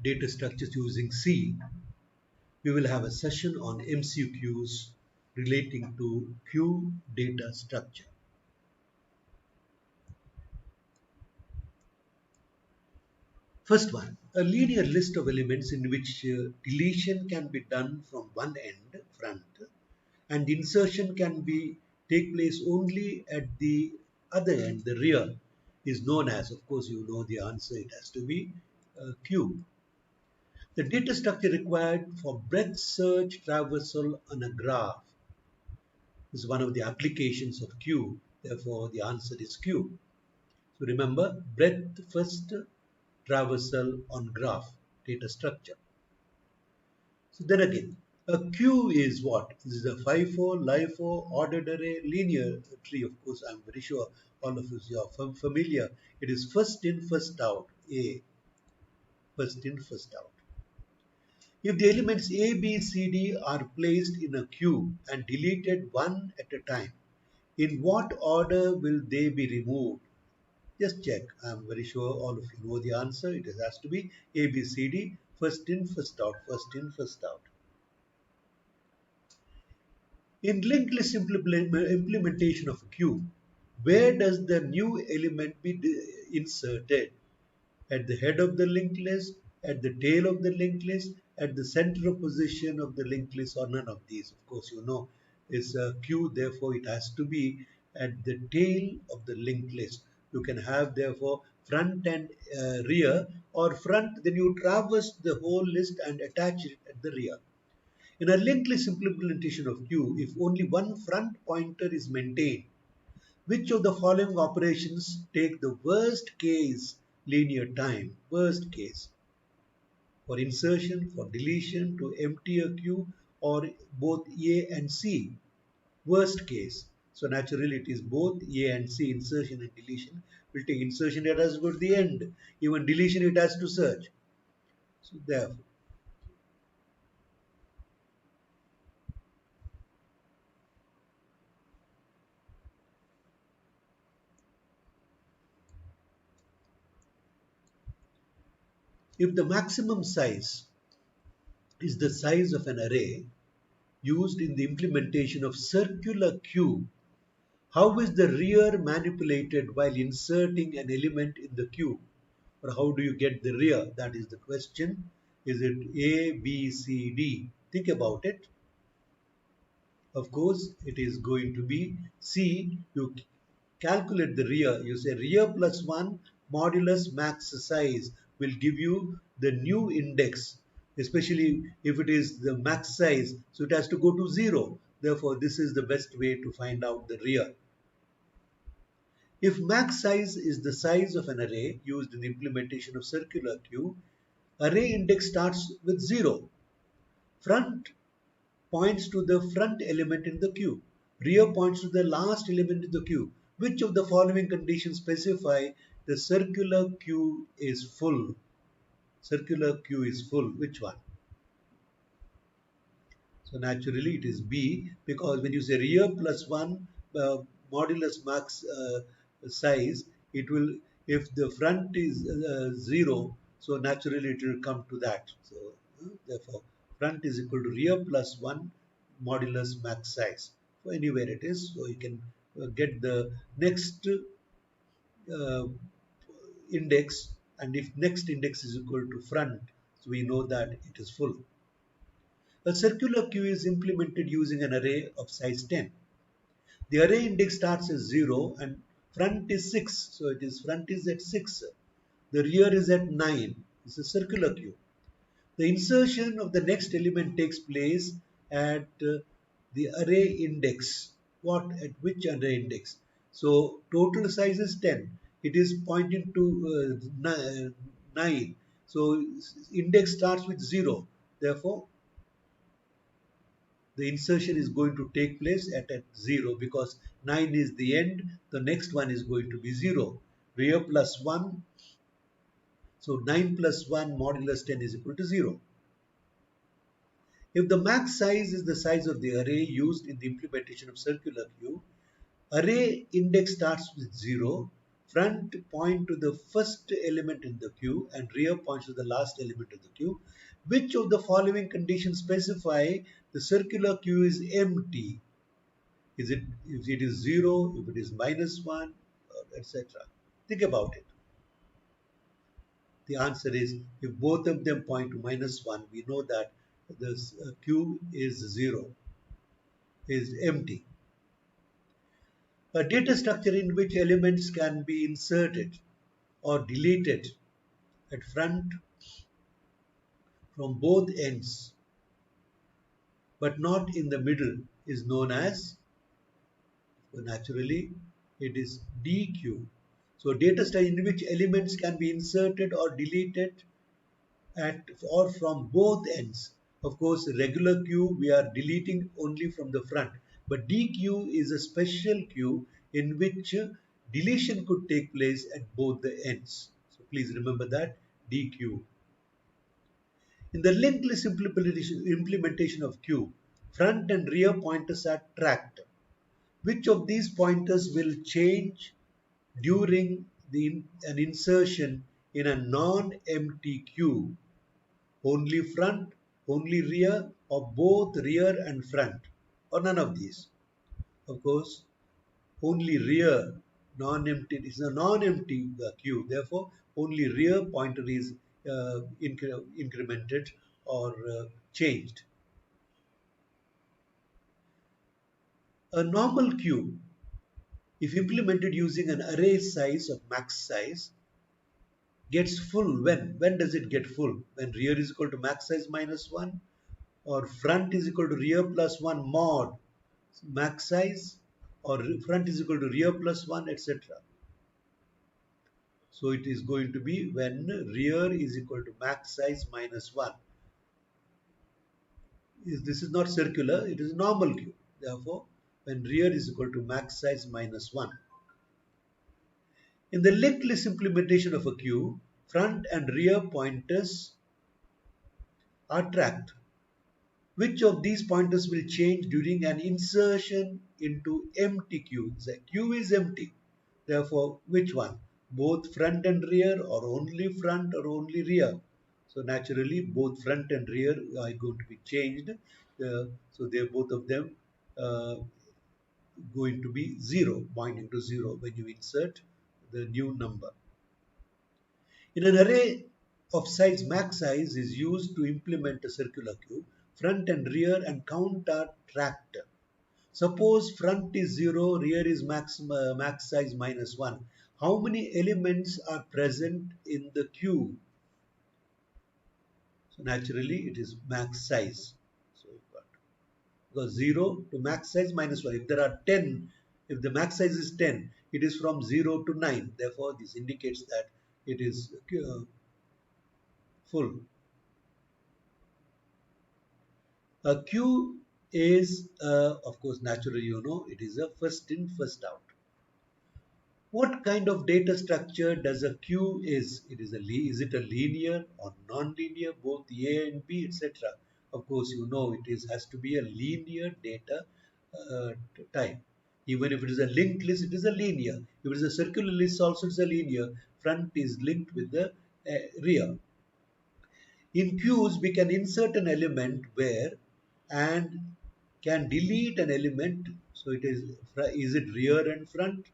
data structures using C, we will have a session on MCQs relating to queue data structure. First one, a linear list of elements in which deletion can be done from one end, front, and insertion can take place only at the other end, the rear, is known as, of course you know the answer, it has to be queue. The data structure required for breadth search traversal on a graph is one of the applications of queue, therefore the answer is queue. So remember, breadth first, traversal on graph, data structure. So then again, a queue is what? This is a FIFO, LIFO, ordered array, linear tree. Of course, I'm very sure all of you are familiar. It is first in, first out, A. First in, first out. If the elements A, B, C, D are placed in a queue and deleted one at a time, in what order will they be removed? Just check. I'm very sure all of you know the answer. It has to be A, B, C, D. First in, first out. First in, first out. In linked list implementation of a queue, where does the new element be inserted? At the head of the linked list, at the tail of the linked list, at the center of position of the linked list, or none of these? Of course, you know it's a queue, therefore it has to be at the tail of the linked list. You can have therefore front and rear, or front, then you traverse the whole list and attach it at the rear. In a linked list implementation of queue, if only one front pointer is maintained, which of the following operations take the worst case linear time? Worst case. For insertion, for deletion, to empty a queue, or both A and C. Worst case. So naturally it is both A and C, insertion and deletion. We'll take insertion, it has to go to the end. Even deletion, it has to search. So therefore, if the maximum size is the size of an array used in the implementation of circular queue, how is the rear manipulated while inserting an element in the queue? Or how do you get the rear? That is the question. Is it A, B, C, D? Think about it. Of course, it is going to be C. You calculate the rear. You say rear plus 1 modulus max size will give you the new index, especially if it is the max size. So it has to go to 0. Therefore, this is the best way to find out the rear. If max size is the size of an array used in the implementation of circular queue, array index starts with 0. Front points to the front element in the queue. Rear points to the last element in the queue. Which of the following conditions specify the circular queue is full? Circular queue is full. Which one? So naturally it is B, because when you say rear plus 1 modulus max size, it will, if the front is 0, so naturally it will come to that. So therefore front is equal to rear plus 1 modulus max size. So anywhere it is, so you can get the next uh, index, and if next index is equal to front, so we know that it is full. A circular queue is implemented using an array of size 10. The array index starts as 0 and front is 6. So it is front is at 6. The rear is at 9. It's a circular queue. The insertion of the next element takes place at the array index. What? At which array index? So total size is 10. It is pointing to 9. So index starts with 0. Therefore, the insertion is going to take place at 0, because 9 is the end. The next one is going to be 0. Rear plus 1. So 9 plus 1 modulus 10 is equal to 0. If the max size is the size of the array used in the implementation of circular queue, array index starts with 0. front point to the first element in the queue and rear points to the last element of the queue. Which of the following conditions specify the circular queue is empty? Is it if it is 0, if it is -1, etc.? Think about it. The answer is if both of them point to -1, we know that the queue is 0, is empty. A data structure in which elements can be inserted or deleted at front from both ends but not in the middle is known as, naturally, it is DQ. So data structure in which elements can be inserted or deleted at or from both ends. Of course, regular queue we are deleting only from the front, but DQ is a special queue in which deletion could take place at both the ends. So please remember that DQ. In the linked list implementation of queue, front and rear pointers are tracked. Which of these pointers will change during an insertion in a non-empty queue? Only front, only rear, or both rear and front, or none of these? Of course, only rear, non-empty. It is a non-empty queue. Therefore, only rear pointer is incremented or changed. A normal queue, if implemented using an array size of max size, gets full when? When does it get full? When rear is equal to max size -1, or front is equal to rear plus 1 mod max size, or front is equal to rear plus 1, etc. So it is going to be when rear is equal to max size -1. This is not circular, it is normal queue. Therefore, when rear is equal to max size -1. In the linked list implementation of a queue, front and rear pointers are tracked. Which of these pointers will change during an insertion into empty queue? The queue is empty. Therefore, which one? Both front and rear, or only front or only rear? So naturally, both front and rear are going to be changed. So they're both of them uh, going to be 0, pointing to 0 when you insert the new number. In an array of size, max size is used to implement a circular queue. Front and rear and count are tracked. Suppose front is 0, rear is max size -1. How many elements are present in the queue? So naturally it is max size. So because 0 to max size -1. If there are 10, if the max size is 10, it is from 0 to 9. Therefore, this indicates that it is full. A queue is, of course, naturally, it is a first in, first out. What kind of data structure does a queue is? Is it a linear or non-linear, both A and B, etc.? Of course, it has to be a linear data type. Even if it is a linked list, it is a linear. If it is a circular list, also it's a linear. Front is linked with the rear. In queues, we can insert an element where and can delete an element. So is it rear and front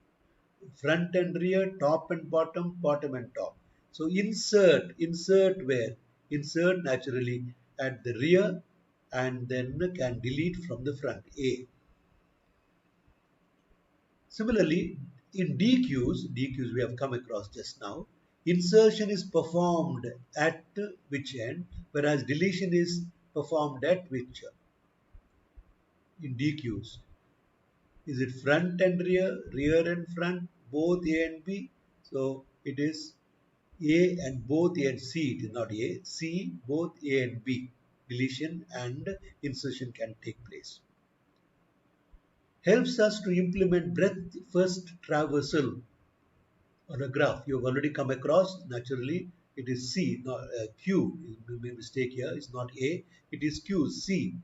and rear, top and bottom, bottom and top? So insert where? Insert naturally at the rear and then can delete from the front, A. Similarly, in DQs we have come across just now, insertion is performed at which end, whereas deletion is performed at which in DQs. Is it front and rear, rear and front, both A and B? So it is A and both A and C. It is not A, C, both A and B. Deletion and insertion can take place. Helps us to implement breadth first traversal on a graph. You have already come across, naturally, it is C, not Q. My mistake here, it's not A, it is Q, C.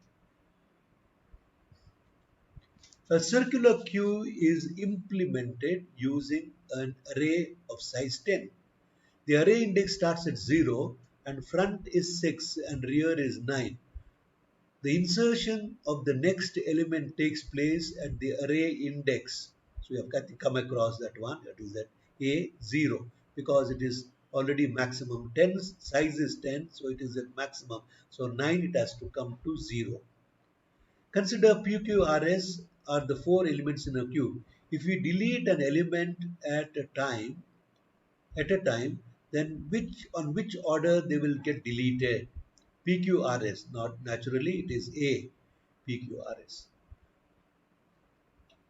A circular queue is implemented using an array of size 10. The array index starts at 0 and front is 6 and rear is 9. The insertion of the next element takes place at the array index. So you have come across that one, that is that A0, because it is already maximum 10, size is 10, so it is at maximum. So 9 it has to come to 0. Consider PQRS are the four elements in a queue. If we delete an element at a time, then which order they will get deleted? PQRS, not naturally it is A, PQRS.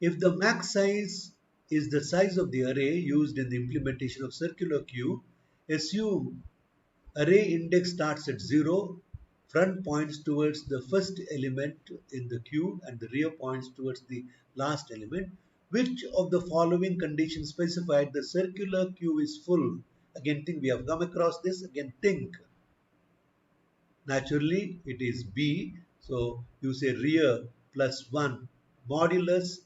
If the max size is the size of the array used in the implementation of circular queue, assume array index starts at 0, front points towards the first element in the queue and the rear points towards the last element. Which of the following conditions specified the circular queue is full? Again, think we have come across this. Again, think. Naturally, it is B. So you say rear plus 1 modulus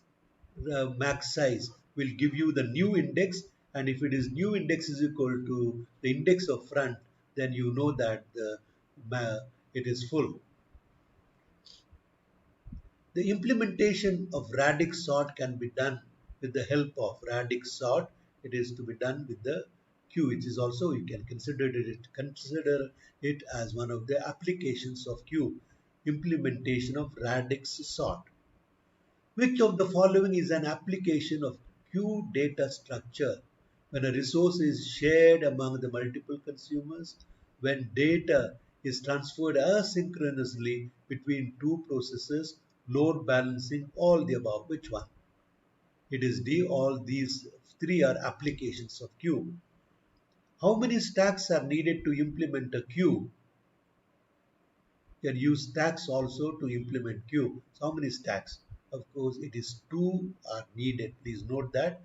max size will give you the new index, and if it is new index is equal to the index of front, then you know that it is full. The implementation of radix sort can be done with the help of radix sort. It is to be done with the queue. It is also, you can consider it as one of the applications of queue, implementation of radix sort. Which of the following is an application of queue data structure? When a resource is shared among the multiple consumers, when data is transferred asynchronously between two processes, load balancing, all the above. Which one? It is D. All these three are applications of queue. How many stacks are needed to implement a queue? You can use stacks also to implement queue. So how many stacks? Of course, it is 2 are needed. Please note that.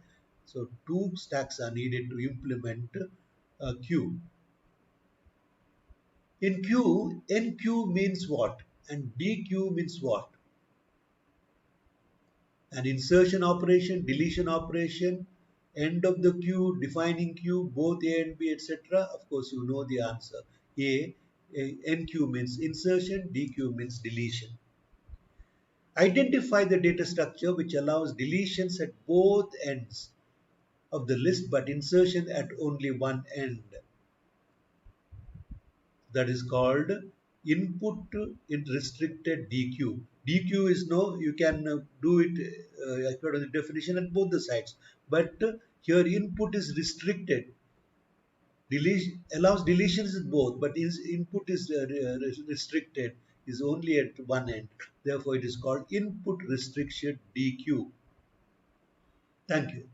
So 2 stacks are needed to implement a queue. In queue, NQ means what? And DQ means what? An insertion operation, deletion operation, end of the queue, defining queue, both A and B, etc. Of course, you know the answer. NQ means insertion, DQ means deletion. Identify the data structure which allows deletions at both ends of the list but insertion at only one end. That is called input in restricted DQ. DQ is no, you can do it according to the definition at both the sides. But here input is restricted. Deletion allows deletions at both, but input is restricted, is only at one end. Therefore, it is called input restriction DQ. Thank you.